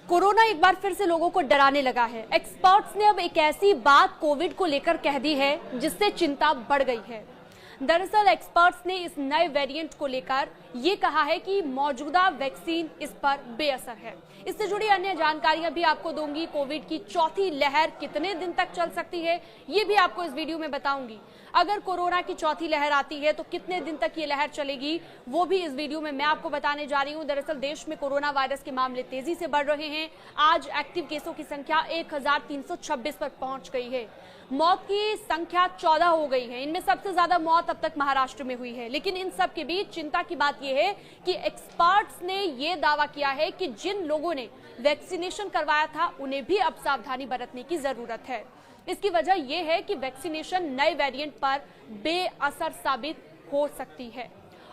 Corona एक बार फिर से लोगों को डराने लगा है। एक्सपर्ट्स ने अब एक ऐसी बात कोविड को लेकर कह दी है जिससे चिंता बढ़ गई है। दरअसल एक्सपर्ट्स ने इस नए वेरिएंट को लेकर ये कहा है कि मौजूदा वैक्सीन इस पर बेअसर है। इससे जुड़ी अन्य जानकारियां भी आपको दूंगी। कोविड की चौथी लहर कितने दिन तक चल सकती है ये भी आपको इस वीडियो में बताऊंगी। अगर कोरोना की चौथी लहर आती है तो कितने दिन तक ये लहर चलेगी वो भी इस वीडियो में मैं आपको बताने जा रही हूं। दरअसल देश में कोरोना वायरस के मामले तेजी से बढ़ रहे हैं। आज एक्टिव केसों की संख्या 1326 पर पहुंच गई है। मौत की संख्या 14 हो गई है। इनमें सबसे ज्यादा मौत अब तक महाराष्ट्र में हुई है। लेकिन इन सब के बीच चिंता की बात यह है कि एक्सपर्ट्स ने यह दावा किया है कि जिन लोगों ने वैक्सीनेशन करवाया था उन्हें भी अब सावधानी बरतने की जरूरत है। इसकी वजह यह है कि वैक्सीनेशन नए वेरिएंट पर बेअसर साबित हो सकती है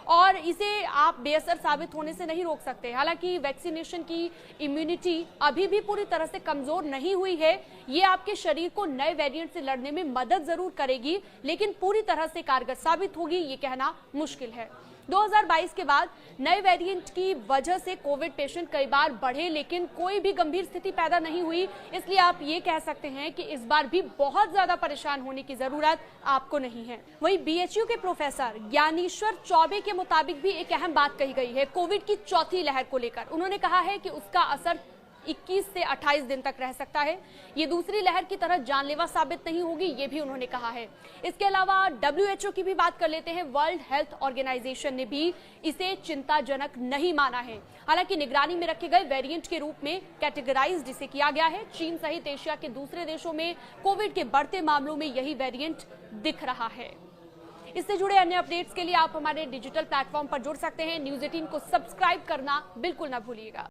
और इसे आप बेअसर साबित होने से नहीं रोक सकते। हालांकि वैक्सीनेशन की इम्यूनिटी अभी भी पूरी तरह से कमजोर नहीं हुई है। ये आपके शरीर को नए वेरिएंट से लड़ने में मदद जरूर करेगी, लेकिन पूरी तरह से कारगर साबित होगी ये कहना मुश्किल है। 2022 के बाद नए वेरिएंट की वजह से कोविड पेशेंट कई बार बढ़े, लेकिन कोई भी गंभीर स्थिति पैदा नहीं हुई। इसलिए आप ये कह सकते हैं कि इस बार भी बहुत ज्यादा परेशान होने की जरूरत आपको नहीं है। वहीं बीएचयू के प्रोफेसर ज्ञानेश्वर चौबे के मुताबिक भी एक अहम बात कही गई है कोविड की चौथी लहर को लेकर। उन्होंने कहा है कि उसका असर 21 से 28 दिन तक रह सकता है। ये दूसरी लहर की तरह जानलेवा साबित नहीं होगी, ये भी उन्होंने कहा है। इसके अलावा WHO की भी बात कर लेते हैं। वर्ल्ड हेल्थ ऑर्गेनाइजेशन ने भी इसे चिंताजनक नहीं माना है। हालांकि निगरानी में रखे गए वेरिएंट के रूप में कैटेगराइज्ड इसे किया गया है। चीन सहित एशिया के दूसरे देशों में कोविड के बढ़ते मामलों में यही वेरिएंट दिख रहा है। इससे जुड़े अन्य अपडेट्स के लिए आप हमारे डिजिटल प्लेटफॉर्म पर जुड़ सकते हैं। न्यूज़ 18 को सब्सक्राइब करना बिल्कुल ना भूलिएगा।